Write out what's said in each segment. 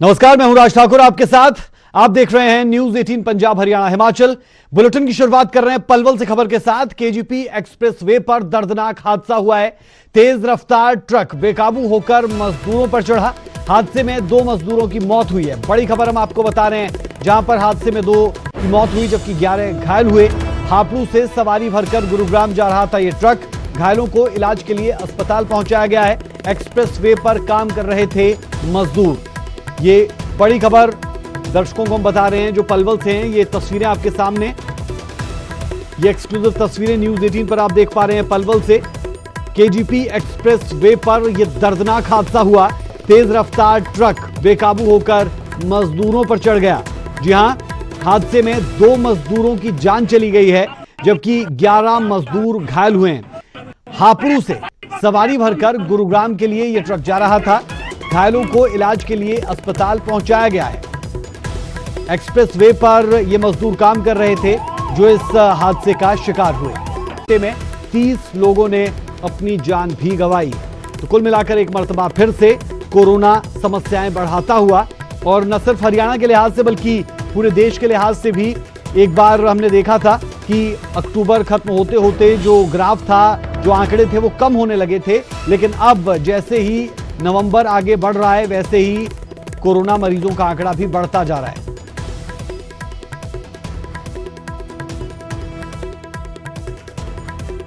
नमस्कार, मैं हूं राज ठाकुर आपके साथ। आप देख रहे हैं न्यूज 18 पंजाब हरियाणा हिमाचल। बुलेटिन की शुरुआत कर रहे हैं पलवल से खबर के साथ। केजीपी एक्सप्रेस वे पर दर्दनाक हादसा हुआ है। तेज रफ्तार ट्रक बेकाबू होकर मजदूरों पर चढ़ा। हादसे में 2 मजदूरों की मौत हुई है। बड़ी खबर हम आपको बता रहे हैं, जहां पर हादसे में 2 की मौत हुई जबकि 11 घायल हुए। हापुड़ से सवारी भरकर गुरुग्राम जा रहा था यह ट्रक। घायलों को इलाज के लिए अस्पताल पहुंचाया गया है। एक्सप्रेस वे पर काम कर रहे थे मजदूर। ये बड़ी खबर दर्शकों को हम बता रहे हैं जो पलवल से हैं। ये तस्वीरें आपके सामने, ये एक्सक्लूसिव तस्वीरें न्यूज 18 पर आप देख पा रहे हैं पलवल से। केजीपी एक्सप्रेस वे पर यह दर्दनाक हादसा हुआ। तेज रफ्तार ट्रक बेकाबू होकर मजदूरों पर चढ़ गया। जी हां, हादसे में 2 मजदूरों की जान चली गई है जबकि 11 मजदूर घायल हुए हैं। हापुड़ से सवारी भरकर गुरुग्राम के लिए यह ट्रक जा रहा था। घायलों को इलाज के लिए अस्पताल पहुंचाया गया है। एक्सप्रेस वे पर ये मजदूर काम कर रहे थे जो इस हादसे का शिकार हुए। हादसे में 30 लोगों ने अपनी जान भी गंवाई। तो कुल मिलाकर एक मर्तबा फिर से कोरोना समस्याएं बढ़ाता हुआ, और न सिर्फ हरियाणा के लिहाज से बल्कि पूरे देश के लिहाज से भी। एक बार हमने देखा था कि अक्टूबर खत्म होते होते जो ग्राफ था, जो आंकड़े थे वो कम होने लगे थे, लेकिन अब जैसे ही नवंबर आगे बढ़ रहा है वैसे ही कोरोना मरीजों का आंकड़ा भी बढ़ता जा रहा है।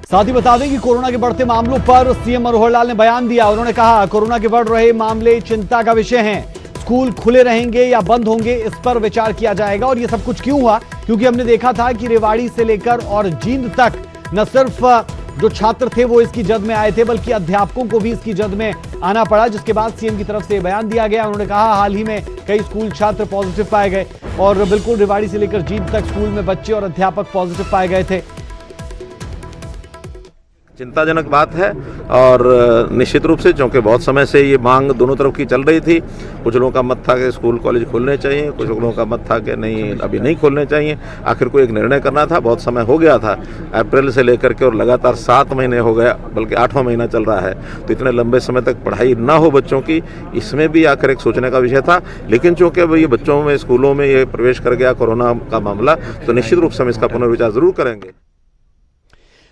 साथ ही बता दें कि कोरोना के बढ़ते मामलों पर सीएम मनोहर लाल ने बयान दिया। उन्होंने कहा, कोरोना के बढ़ रहे मामले चिंता का विषय हैं। स्कूल खुले रहेंगे या बंद होंगे, इस पर विचार किया जाएगा। और यह सब कुछ क्यों हुआ? क्योंकि हमने देखा था कि रेवाड़ी से लेकर और जींद तक न सिर्फ जो छात्र थे वो इसकी जद में आए थे, बल्कि अध्यापकों को भी इसकी जद में आना पड़ा, जिसके बाद सीएम की तरफ से बयान दिया गया। उन्होंने कहा, हाल ही में कई स्कूल छात्र पॉजिटिव पाए गए, और बिल्कुल रेवाड़ी से लेकर जींद तक स्कूल में बच्चे और अध्यापक पॉजिटिव पाए गए थे। चिंताजनक बात है, और निश्चित रूप से क्योंकि बहुत समय से ये मांग दोनों तरफ की चल रही थी। कुछ लोगों का मत था कि स्कूल कॉलेज खोलने चाहिए, कुछ लोगों का मत था कि नहीं, अभी नहीं खोलने चाहिए। आखिर को एक निर्णय करना था, बहुत समय हो गया था, अप्रैल से लेकर के, और लगातार 7 महीने हो गया, बल्कि 8वां महीना चल रहा है। तो इतने लंबे समय तक पढ़ाई ना हो बच्चों की, इसमें भी आकर एक सोचने का विषय था। लेकिन चूंकि अब ये बच्चों में, स्कूलों में ये प्रवेश कर गया कोरोना का मामला, तो निश्चित रूप से हम इसका पुनर्विचार जरूर करेंगे।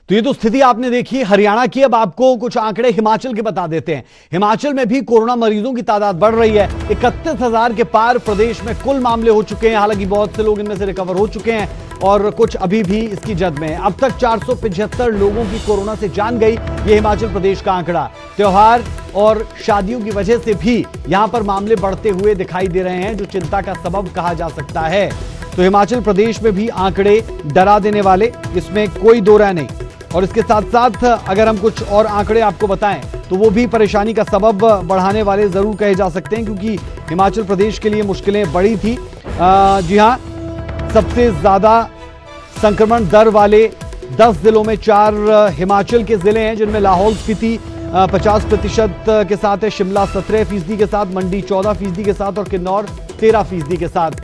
तो ये तो स्थिति आपने देखी हरियाणा की। अब आपको कुछ आंकड़े हिमाचल के बता देते हैं। हिमाचल में भी कोरोना मरीजों की तादाद बढ़ रही है। 31,000 के पार प्रदेश में कुल मामले हो चुके हैं। हालांकि बहुत से लोग इनमें से रिकवर हो चुके हैं और कुछ अभी भी इसकी जद में है। अब तक 475 लोगों की कोरोना से जान गई, ये हिमाचल प्रदेश का आंकड़ा। त्योहार और शादियों की वजह से भी यहां पर मामले बढ़ते हुए दिखाई दे रहे हैं, जो चिंता का सबब कहा जा सकता है। तो हिमाचल प्रदेश में भी आंकड़े डरा देने वाले, इसमें कोई दो राय नहीं। और इसके साथ साथ अगर हम कुछ और आंकड़े आपको बताएं तो वो भी परेशानी का सबब बढ़ाने वाले जरूर कहे जा सकते हैं, क्योंकि हिमाचल प्रदेश के लिए मुश्किलें बढ़ी थी। जी हां, सबसे ज्यादा संक्रमण दर वाले 10 जिलों में 4 हिमाचल के जिले हैं, जिनमें लाहौल स्पीति 50% के साथ है, शिमला 17% के साथ, मंडी 14% के साथ और किन्नौर 13% के साथ।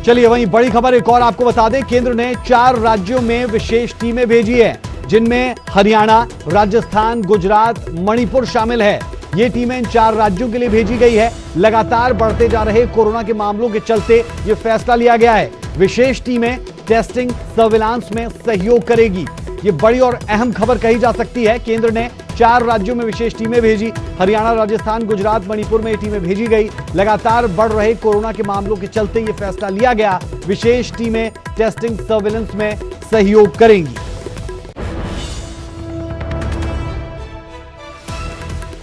चलिए वहीं बड़ी खबर एक और आपको बता दें। केंद्र ने 4 राज्यों में विशेष टीमें भेजी है, जिनमें हरियाणा, राजस्थान, गुजरात, मणिपुर शामिल है। ये टीमें इन 4 राज्यों के लिए भेजी गई है। लगातार बढ़ते जा रहे कोरोना के मामलों के चलते यह फैसला लिया गया है। विशेष टीमें टेस्टिंग, सर्विलांस में सहयोग करेगी। ये बड़ी और अहम खबर कही जा सकती है। केंद्र ने 4 राज्यों में विशेष टीमें भेजी। हरियाणा, राजस्थान, गुजरात, मणिपुर में ये टीमें भेजी गई। लगातार बढ़ रहे कोरोना के मामलों के चलते ये फैसला लिया गया। विशेष टीमें टेस्टिंग, सर्विलांस में सहयोग करेंगी।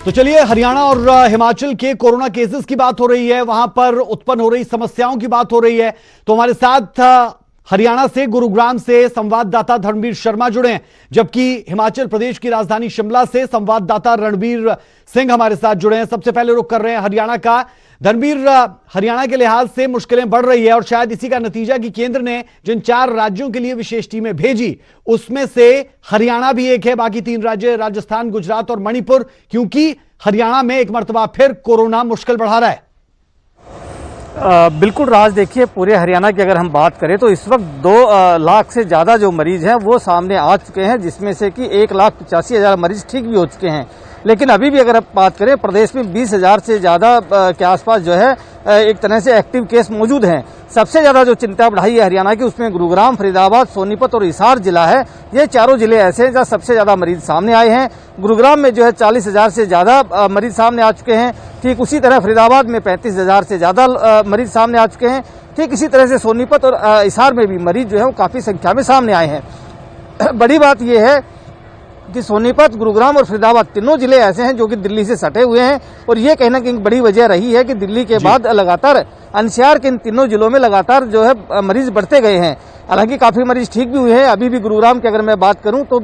तो चलिए हरियाणा और हिमाचल के कोरोना केसेस की बात हो रही है, वहां पर उत्पन्न हो रही समस्याओं की बात हो रही है। तो हमारे साथ हरियाणा से, गुरुग्राम से संवाददाता धर्मवीर शर्मा जुड़े हैं, जबकि हिमाचल प्रदेश की राजधानी शिमला से संवाददाता रणबीर सिंह हमारे साथ जुड़े हैं। सबसे पहले रुख कर रहे हैं हरियाणा का। धर्मवीर, हरियाणा के लिहाज से मुश्किलें बढ़ रही है और शायद इसी का नतीजा कि केंद्र ने जिन 4 राज्यों के लिए विशेष टीमें भेजी, उसमें से हरियाणा भी एक है। बाकी 3 राज्य राजस्थान, गुजरात और मणिपुर, क्योंकि हरियाणा में एक मर्तबा फिर कोरोना मुश्किल बढ़ा रहा है। बिल्कुल राज, देखिए पूरे हरियाणा की अगर हम बात करें तो इस वक्त 2 लाख से ज़्यादा जो मरीज हैं वो सामने आ चुके हैं, जिसमें से कि 1,85,000 मरीज ठीक भी हो चुके हैं। लेकिन अभी भी अगर आप बात करें, प्रदेश में 20,000 से ज़्यादा के आसपास जो है एक तरह से एक्टिव केस मौजूद हैं। सबसे ज़्यादा जो चिंता बढ़ाई है हरियाणा की, उसमें गुरुग्राम, फरीदाबाद, सोनीपत और हिसार जिला है। ये चारों जिले ऐसे हैं जहाँ सबसे ज़्यादा मरीज सामने आए हैं। गुरुग्राम में जो है 40,000 से ज़्यादा मरीज सामने आ चुके हैं। ठीक उसी तरह फरीदाबाद में 35,000 से ज़्यादा मरीज सामने आ चुके हैं। ठीक इसी तरह से सोनीपत और हिसार में भी मरीज जो है वो काफ़ी संख्या में सामने आए हैं। बड़ी बात यह है कि सोनीपत, गुरुग्राम और फरीदाबाद तीनों जिले ऐसे हैं जो कि दिल्ली से सटे हुए हैं, और ये कहना कि बड़ी वजह रही है कि दिल्ली के बाद लगातार एनसीआर के इन तीनों जिलों में लगातार जो है मरीज बढ़ते गए हैं। हालांकि काफी मरीज ठीक भी हुए हैं। अभी भी गुरुग्राम की अगर मैं बात करूं तो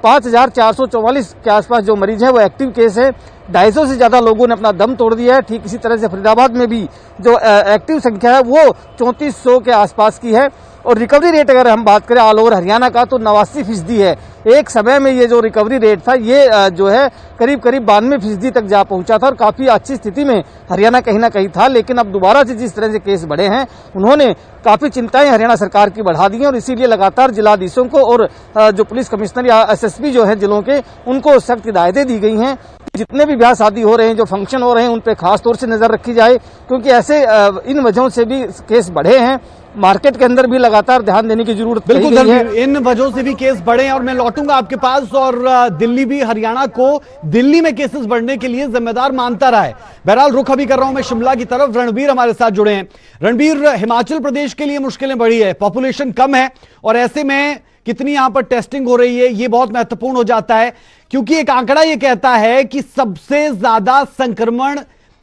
5,444 के आसपास जो मरीज हैं वो एक्टिव केस है। 250 से ज्यादा लोगों ने अपना दम तोड़ दिया है। ठीक इसी तरह से फरीदाबाद में भी जो एक्टिव संख्या है वो 3400 के आसपास की है, और रिकवरी रेट अगर हम बात करें ऑल ओवर हरियाणा का तो 89% है। एक समय में ये जो रिकवरी रेट था ये जो है करीब 92% तक जा पहुंचा था, और काफी अच्छी स्थिति में हरियाणा कहीं ना कहीं था। लेकिन अब दोबारा से जिस तरह से केस बढ़े हैं, उन्होंने काफी चिंताएं हरियाणा सरकार की बढ़ा दी हैं, और इसीलिए लगातार जिलाधीशों को और जो पुलिस कमिश्नर या एसएसपी जो है जिलों के, उनको सख्त हिदायतें दी गई हैं। जितने भी ब्याह शादी हो रहे हैं, जो फंक्शन हो रहे हैं, उन पे खास तौर से नजर रखी जाए, क्योंकि ऐसे इन वजहों से भी केस बढ़े हैं। मार्केट के अंदर भी लगातार ध्यान देने की जरूरत बिल्कुल है। इन वजहों से भी केस बढ़े हैं, और मैं लौटूंगा आपके पास। और दिल्ली भी हरियाणा को दिल्ली में केसेस बढ़ने के लिए जिम्मेदार मानता रहा है। बहरहाल रुख अभी कर रहा हूं मैं शिमला की तरफ। रणबीर हमारे साथ जुड़े हैं। रणबीर, हिमाचल प्रदेश के लिए मुश्किलें बढ़ी है, पॉपुलेशन कम है, और ऐसे में कितनी यहां पर टेस्टिंग हो रही है ये बहुत महत्वपूर्ण हो जाता है, क्योंकि एक आंकड़ा ये कहता है कि सबसे ज्यादा संक्रमण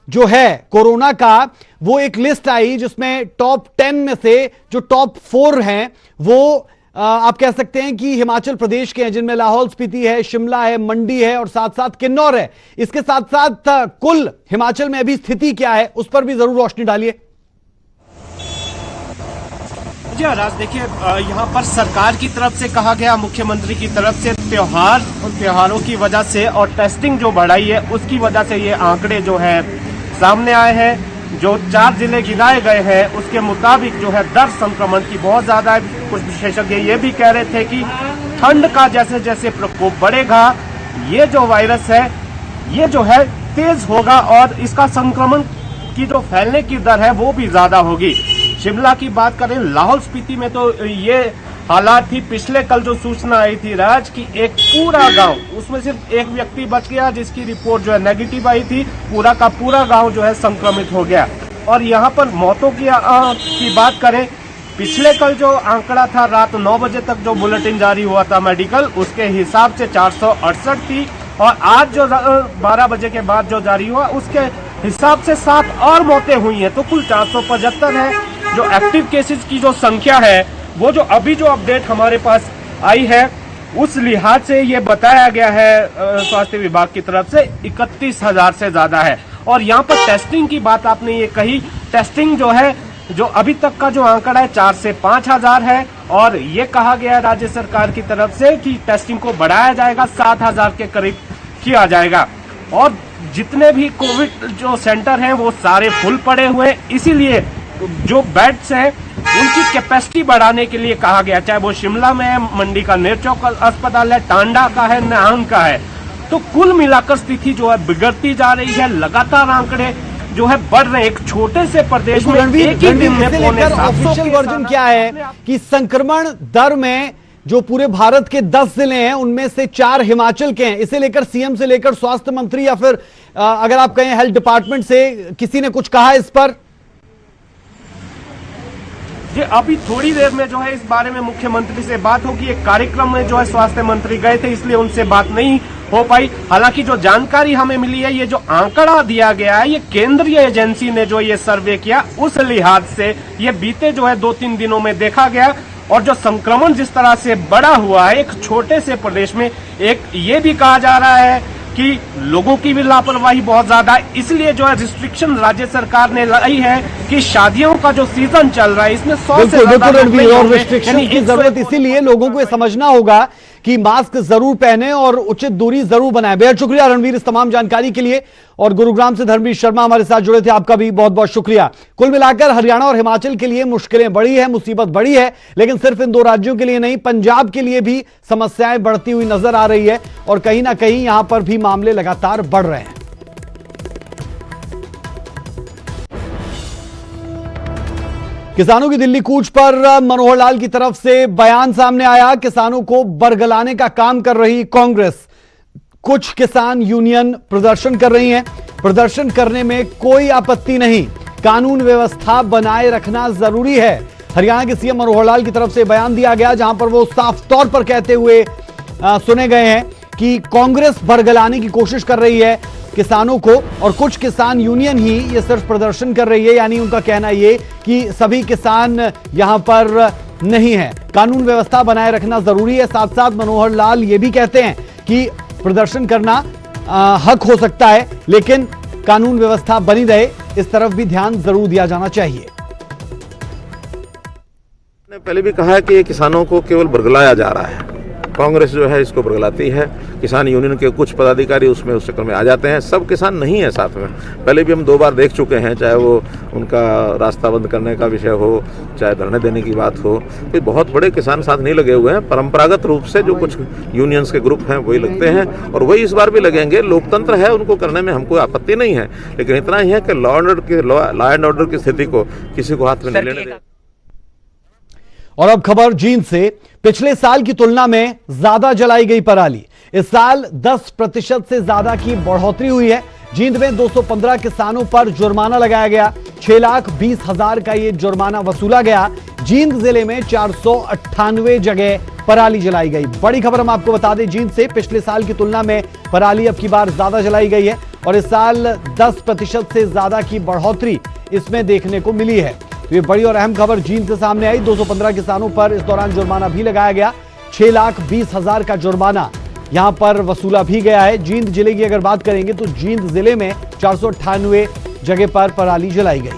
जो है कोरोना का, वो एक लिस्ट आई जिसमें टॉप 10 में से जो टॉप 4 हैं वो आप कह सकते हैं कि हिमाचल प्रदेश के हैं, जिनमें लाहौल स्पीति है, शिमला है, मंडी है और साथ साथ किन्नौर है। इसके साथ साथ कुल हिमाचल में अभी स्थिति क्या है उस पर भी जरूर रोशनी डालिए। जी राज, देखिए यहाँ पर सरकार की तरफ से कहा गया, मुख्यमंत्री की तरफ से त्योहार और त्योहारों की वजह से और टेस्टिंग जो बढ़ाई है उसकी वजह से ये आंकड़े जो है सामने आए हैं। जो 4 जिले गिनाए गए हैं उसके मुताबिक जो है दर संक्रमण की बहुत ज्यादा है। कुछ विशेषज्ञ ये भी कह रहे थे कि ठंड का जैसे जैसे प्रकोप बढ़ेगा, ये जो वायरस है ये जो है तेज होगा, और इसका संक्रमण की जो फैलने की दर है वो भी ज्यादा होगी। शिमला की बात करें, लाहौल स्पीति में तो ये हालात थी। पिछले कल जो सूचना आई थी राज की, एक पूरा गांव, उसमें सिर्फ एक व्यक्ति बच गया जिसकी रिपोर्ट जो है नेगेटिव आई थी, पूरा का पूरा गांव जो है संक्रमित हो गया। और यहाँ पर मौतों की बात करें, पिछले कल जो आंकड़ा था रात 9 बजे तक जो बुलेटिन जारी हुआ था मेडिकल, उसके हिसाब से 468 थी, और आज जो 12 बजे के बाद जो जारी हुआ उसके हिसाब से 7 और मौतें हुई हैं, तो कुल 475 है। जो एक्टिव केसेस की जो संख्या है, वो जो अभी जो अपडेट हमारे पास आई है उस लिहाज से ये बताया गया है स्वास्थ्य विभाग की तरफ से 31,000 से ज्यादा है। और यहाँ पर टेस्टिंग की बात आपने ये कही, टेस्टिंग जो है, जो अभी तक का जो आंकड़ा है 4 से 5,000 है, और ये कहा गया है राज्य सरकार की तरफ से कि टेस्टिंग को बढ़ाया जाएगा, 7,000 के करीब किया जाएगा। और जितने भी कोविड जो सेंटर हैं वो सारे फुल पड़े हुए हैं, इसीलिए जो बेड्स हैं उनकी कैपेसिटी बढ़ाने के लिए कहा गया, चाहे वो शिमला में है, मंडी का नेरचौक अस्पताल है, टांडा का है, नाहन का है। तो कुल मिलाकर स्थिति जो है बिगड़ती जा रही है, लगातार आंकड़े जो है बढ़ रहे हैं। एक छोटे से प्रदेश में एक ही दिन में ऑफिशियल वर्जन क्या है कि संक्रमण दर में जो पूरे भारत के 10 जिले हैं उनमें से 4 हिमाचल के हैं। इसे लेकर सीएम से लेकर स्वास्थ्य मंत्री या फिर अगर आप कहें हेल्थ डिपार्टमेंट से किसी ने कुछ कहा इस पर? जी अभी थोड़ी देर में जो है इस बारे में मुख्यमंत्री से बात होगी। एक कार्यक्रम में जो है स्वास्थ्य मंत्री गए थे, इसलिए उनसे बात नहीं हो पाई। हालांकि जो जानकारी हमें मिली है, ये जो आंकड़ा दिया गया है, ये केंद्रीय एजेंसी ने जो ये सर्वे किया उस लिहाज से ये बीते जो है 2-3 दिनों में देखा गया। और जो संक्रमण जिस तरह से बढ़ा हुआ है एक छोटे से प्रदेश में, एक ये भी कहा जा रहा है कि लोगों की भी लापरवाही बहुत ज्यादा है। इसलिए जो है रिस्ट्रिक्शन राज्य सरकार ने लाई है कि शादियों का जो सीजन चल रहा है इसमें 100 से ज्यादा रिस्ट्रिक्शन की जरूरत इसीलिए लोगों को ये समझना होगा कि मास्क जरूर पहने और उचित दूरी जरूर बनाएं। बेहद शुक्रिया रणवीर इस तमाम जानकारी के लिए। और गुरुग्राम से धर्मवीर शर्मा हमारे साथ जुड़े थे, आपका भी बहुत बहुत शुक्रिया। कुल मिलाकर हरियाणा और हिमाचल के लिए मुश्किलें बड़ी है, मुसीबत बड़ी है, लेकिन सिर्फ इन दो राज्यों के लिए नहीं, पंजाब के लिए भी समस्याएं बढ़ती हुई नजर आ रही है और कहीं ना कहीं यहां पर भी मामले लगातार बढ़ रहे हैं। किसानों की दिल्ली कूच पर मनोहर लाल की तरफ से बयान सामने आया। किसानों को बरगलाने का काम कर रही कांग्रेस। कुछ किसान यूनियन प्रदर्शन कर रही हैं। प्रदर्शन करने में कोई आपत्ति नहीं, कानून व्यवस्था बनाए रखना जरूरी है। हरियाणा के सीएम मनोहर लाल की तरफ से बयान दिया गया, जहां पर वो साफ तौर पर कहते हुए सुने गए हैं कि कांग्रेस बरगलाने की कोशिश कर रही है किसानों को और कुछ किसान यूनियन ही ये सिर्फ प्रदर्शन कर रही है। यानी उनका कहना ये कि सभी किसान यहां पर नहीं है, कानून व्यवस्था बनाए रखना जरूरी है। साथ साथ मनोहर लाल ये भी कहते हैं कि प्रदर्शन करना हक हो सकता है, लेकिन कानून व्यवस्था बनी रहे, इस तरफ भी ध्यान जरूर दिया जाना चाहिए। मैंने पहले भी कहा है कि ये किसानों को केवल बरगलाया जा रहा है। कांग्रेस जो है इसको बरगलाती है। किसान यूनियन के कुछ पदाधिकारी उसमें उस चक्कर में आ जाते हैं। सब किसान नहीं है साथ में। पहले भी हम 2 बार देख चुके हैं, चाहे वो उनका रास्ता बंद करने का विषय हो, चाहे धरने देने की बात हो, तो बहुत बड़े किसान साथ नहीं लगे हुए हैं। परंपरागत रूप से जो कुछ यूनियंस के ग्रुप हैं वही लगते हैं और वही इस बार भी लगेंगे। लोकतंत्र है, उनको करने में हमको आपत्ति नहीं है, लेकिन इतना ही है कि लॉ एंड ऑर्डर की स्थिति को किसी को हाथ में नहीं लेने दें। और अब खबर जींद से। पिछले साल की तुलना में ज्यादा जलाई गई पराली। इस साल 10% से ज्यादा की बढ़ोतरी हुई है। जींद में 215 किसानों पर जुर्माना लगाया गया। 6,20,000 का ये जुर्माना वसूला गया। जींद जिले में 498 जगह पराली जलाई गई। बड़ी खबर हम आपको बता दें जींद से, पिछले साल की तुलना में पराली अब की बार ज्यादा जलाई गई है और इस साल 10% से ज्यादा की बढ़ोतरी इसमें देखने को मिली है। तो ये बड़ी और अहम खबर जींद से सामने आई। 215 किसानों पर इस दौरान जुर्माना भी लगाया गया। 6,20,000 का जुर्माना यहां पर वसूला भी गया है। जींद जिले की अगर बात करेंगे तो जींद जिले में 498 जगह पर पराली जलाई गई।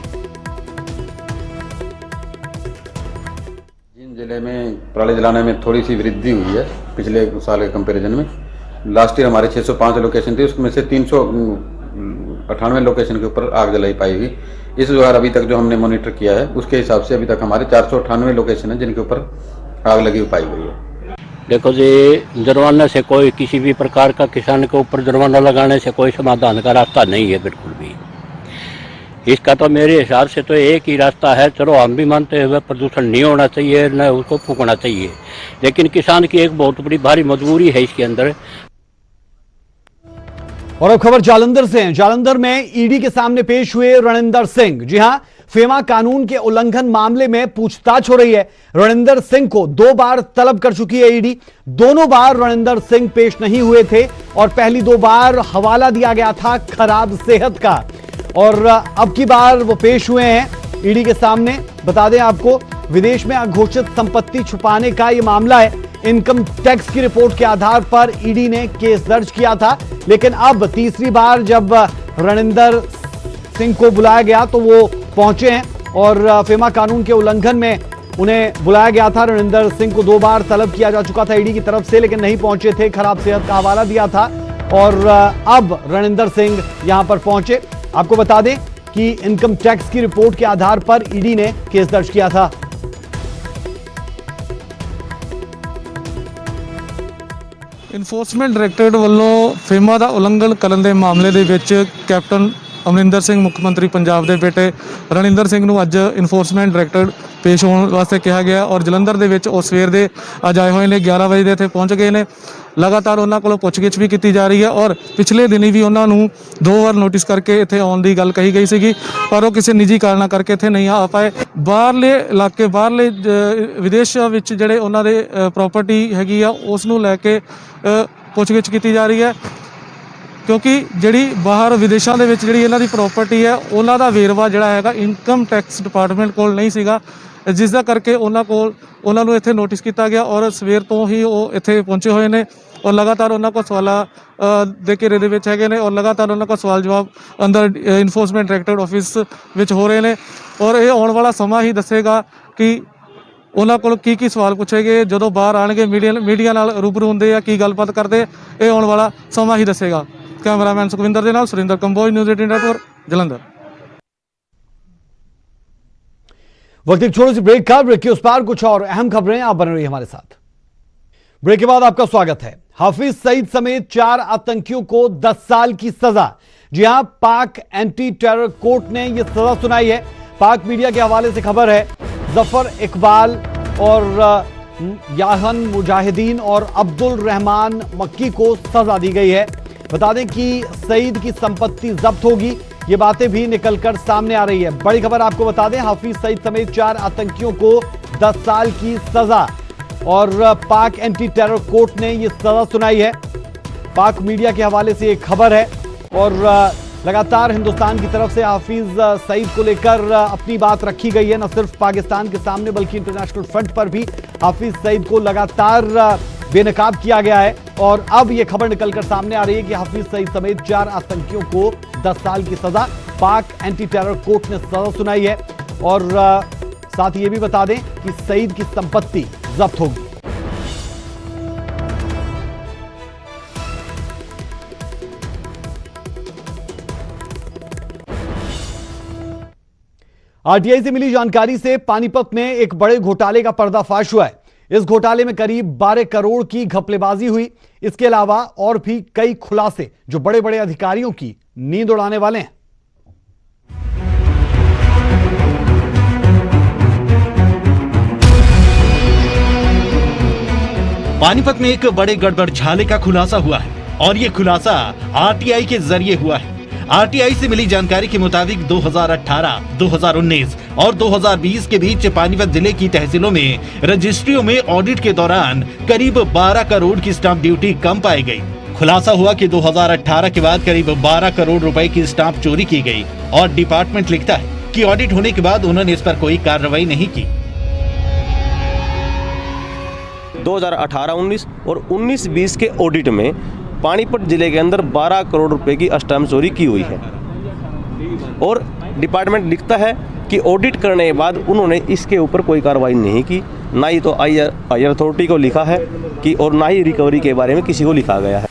जींद जिले में पराली जलाने में थोड़ी सी वृद्धि हुई है पिछले साल के कंपैरिजन में। लास्ट ईयर हमारे 605 लोकेशन थी, उसमें से 398 लोकेशन के ऊपर आग जलाई पाई हुई। इस बार अभी तक जो हमने मॉनिटर किया है उसके हिसाब से अभी तक हमारे 498 लोकेशन है जिनके ऊपर आग लगी हुई पाई गई है। देखो जी, जुर्माने से कोई किसी भी प्रकार का किसान के ऊपर जुर्माना लगाने से कोई समाधान का रास्ता नहीं है बिल्कुल भी। इसका तो मेरे हिसाब से तो एक ही रास्ता है। चलो हम भी मानते हुए प्रदूषण नहीं होना चाहिए, न उसको फूकना चाहिए, लेकिन किसान की एक बहुत बड़ी भारी मजबूरी है इसके अंदर। और अब खबर जालंधर से है। जालंधर में ईडी के सामने पेश हुए रणिंदर सिंह। जी हां, फेमा कानून के उल्लंघन मामले में पूछताछ हो रही है। रणिंदर सिंह को 2 बार तलब कर चुकी है ईडी। दोनों बार रणिंदर सिंह पेश नहीं हुए थे और पहली 2 बार हवाला दिया गया था खराब सेहत का, और अब की बार वो पेश हुए हैं ईडी के सामने। बता दें आपको, विदेश में अघोषित संपत्ति छुपाने का ये मामला है। इनकम टैक्स की रिपोर्ट के आधार पर ईडी ने केस दर्ज किया था, लेकिन अब तीसरी बार जब रणिंदर सिंह को बुलाया गया तो वो पहुंचे हैं और फेमा कानून के उल्लंघन में उन्हें बुलाया गया था। रणिंदर सिंह को 2 बार तलब किया जा चुका था ईडी की तरफ से, लेकिन नहीं पहुंचे थे, खराब सेहत का हवाला दिया था और अब रणिंदर सिंह यहां पर पहुंचे। आपको बता दें कि इनकम टैक्स की रिपोर्ट के आधार पर ईडी ने केस दर्ज किया था। ਇਨਫੋਰਸਮੈਂਟ ਡਾਇਰੈਕਟੋਰੇਟ ਵੱਲੋਂ ਫੇਮਾ ਦਾ ਉਲੰਘਣ ਕਰਨ ਦੇ ਮਾਮਲੇ ਦੇ ਵਿੱਚ ਕੈਪਟਨ ਅਮਰਿੰਦਰ ਸਿੰਘ ਮੁੱਖ ਮੰਤਰੀ ਪੰਜਾਬ ਦੇ ਬੇਟੇ ਰਣਿੰਦਰ ਸਿੰਘ ਨੂੰ ਅੱਜ ਇਨਫੋਰਸਮੈਂਟ ਡਾਇਰੈਕਟੋਰੇਟ ਪੇਸ਼ ਹੋਣ ਵਾਸਤੇ ਕਿਹਾ ਗਿਆ ਔਰ ਜਲੰਧਰ ਦੇ ਵਿੱਚ ਉਹ ਸਵੇਰ ਦੇ ਅੱਜ ਆਏ ਹੋਏ ਨੇ। 11 ਵਜੇ ਦੇ ਇੱਥੇ ਪਹੁੰਚ ਗਏ ਨੇ। ਲਗਾਤਾਰ ਉਹਨਾਂ ਕੋਲੋਂ ਪੁੱਛਗਿੱਛ ਵੀ ਕੀਤੀ ਜਾ ਰਹੀ ਹੈ ਔਰ ਪਿਛਲੇ ਦਿਨੀ ਵੀ ਉਹਨਾਂ ਨੂੰ 2 ਵਾਰ ਨੋਟਿਸ ਕਰਕੇ ਇੱਥੇ ਆਉਣ ਦੀ ਗੱਲ ਕਹੀ ਗਈ ਸੀਗੀ, ਪਰ ਉਹ ਕਿਸੇ ਨਿੱਜੀ ਕਾਰਨਾਂ ਕਰਕੇ ਇੱਥੇ ਨਹੀਂ ਆ ਪਾਏ। ਬਾਹਰਲੇ ਇਲਾਕੇ, ਬਾਹਰਲੇ ਵਿਦੇਸ਼ਾਂ ਵਿੱਚ ਜਿਹੜੇ ਉਹਨਾਂ ਦੇ ਪ੍ਰੋਪਰਟੀ ਹੈਗੀ ਆ ਉਸ ਨੂੰ ਲੈ ਕੇ ਪੁੱਛਗਿੱਛ ਕੀਤੀ ਜਾ ਰਹੀ ਹੈ, ਕਿਉਂਕਿ ਜਿਹੜੀ ਬਾਹਰ ਵਿਦੇਸ਼ਾਂ ਦੇ ਵਿੱਚ ਜਿਹੜੀ ਇਹਨਾਂ ਦੀ ਪ੍ਰੋਪਰਟੀ ਹੈ ਉਹਨਾਂ ਦਾ ਵੇਰਵਾ ਜਿਹੜਾ ਹੈਗਾ ਇਨਕਮ ਟੈਕਸ ਡਿਪਾਰਟਮੈਂਟ ਕੋਲ ਨਹੀਂ ਸੀਗਾ, ਜਿਸ ਦਾ ਕਰਕੇ ਉਹਨਾਂ ਨੂੰ ਇੱਥੇ ਨੋਟਿਸ ਕੀਤਾ ਗਿਆ ਔਰ ਸਵੇਰ ਤੋਂ ਹੀ ਉਹ ਇੱਥੇ ਪਹੁੰਚੇ ਹੋਏ ਨੇ ਔਰ ਲਗਾਤਾਰ ਉਹਨਾਂ ਕੋਲ ਸਵਾਲਾਂ ਦੇ ਘੇਰੇ ਦੇ ਵਿੱਚ ਹੈਗੇ ਨੇ ਔਰ ਲਗਾਤਾਰ ਉਹਨਾਂ ਕੋਲ ਸਵਾਲ ਜਵਾਬ ਅੰਦਰ ਇਨਫੋਰਸਮੈਂਟ ਡਾਇਰੈਕਟੋਰੇਟ ਆਫਿਸ ਵਿੱਚ ਹੋ ਰਹੇ ਨੇ ਔਰ ਇਹ ਆਉਣ ਵਾਲਾ ਸਮਾਂ ਹੀ ਦੱਸੇਗਾ ਕਿ ਉਹਨਾਂ ਕੋਲ ਕੀ ਸਵਾਲ ਪੁੱਛੇਗੇ ਜਦੋਂ ਬਾਹਰ ਆਣਗੇ ਮੀਡੀਆ ਨਾਲ ਰੂਬਰੂ ਹੁੰਦੇ ਆ, ਕੀ ਗੱਲਬਾਤ ਕਰਦੇ, ਇਹ ਆਉਣ ਵਾਲਾ ਸਮਾਂ ਹੀ ਦੱਸੇਗਾ। कैमरामैन सुखविंदर ਦੇ ਨਾਲ ਸੁਰਿੰਦਰ ਕੰਬੋਜ, न्यूज़ 18 नेटवर्क, जलंधर। वक्त एक छोटी सी ब्रेक का, ब्रेक के उस पार कुछ और अहम खबरें, आप बने रहिए हमारे साथ। ब्रेक के बाद आपका स्वागत है। हाफिज सईद समेत 4 आतंकियों को 10 साल की सजा। जी हां, पाक एंटी टेरर कोर्ट ने यह सजा सुनाई है। पाक मीडिया के हवाले से खबर है, जफर इकबाल और याहन मुजाहिदीन और अब्दुल रहमान मक्की को सजा दी गई है। बता दें कि सईद की संपत्ति जब्त होगी, ये बातें भी निकलकर सामने आ रही है। बड़ी खबर आपको बता दें, हाफिज सईद समेत 4 आतंकियों को 10 साल की सजा और पाक एंटी टेरर कोर्ट ने यह सजा सुनाई है। पाक मीडिया के हवाले से एक खबर है और लगातार हिंदुस्तान की तरफ से हाफिज सईद को लेकर अपनी बात रखी गई है। न सिर्फ पाकिस्तान के सामने बल्कि इंटरनेशनल फ्रंट पर भी हाफिज सईद को लगातार बेनकाब किया गया है। और अब यह खबर निकलकर सामने आ रही है कि हाफिज सईद समेत 4 आतंकियों को 10 साल की सजा, पाक एंटी टेरर कोर्ट ने सजा सुनाई है। और साथ ये भी बता दें कि सईद की संपत्ति जब्त होगी। आरटीआई से मिली जानकारी से पानीपत में एक बड़े घोटाले का पर्दाफाश हुआ है। इस घोटाले में करीब 12 करोड़ की घपलेबाजी हुई। इसके अलावा और भी कई खुलासे जो बड़े बड़े अधिकारियों की नींद उड़ाने वाले हैं। पानीपत में एक बड़े गड़बड़ झाले का खुलासा हुआ है और ये खुलासा आरटीआई के जरिए हुआ है। आरटीआई से मिली जानकारी के मुताबिक 2018, 2019 और 2020 के बीच पानीपत जिले की तहसीलों में रजिस्ट्रियों में ऑडिट के दौरान करीब 12 करोड़ की स्टाम्प ड्यूटी कम पाई गई। खुलासा हुआ कि 2018 के बाद करीब 12 करोड़ रुपए की स्टाम्प चोरी की गई और डिपार्टमेंट लिखता है कि ऑडिट होने के बाद उन्होंने इस पर कोई कार्रवाई नहीं की। 2018-19 और 19-20 के ऑडिट में पानीपत जिले के अंदर 12 करोड़ रुपए की स्टाम्प चोरी की हुई है और डिपार्टमेंट लिखता है कि ऑडिट करने के बाद उन्होंने इसके ऊपर कोई कार्रवाई नहीं की। ना ही तो हायर अथॉरिटी को लिखा है कि और ना ही रिकवरी के बारे में किसी को लिखा गया है।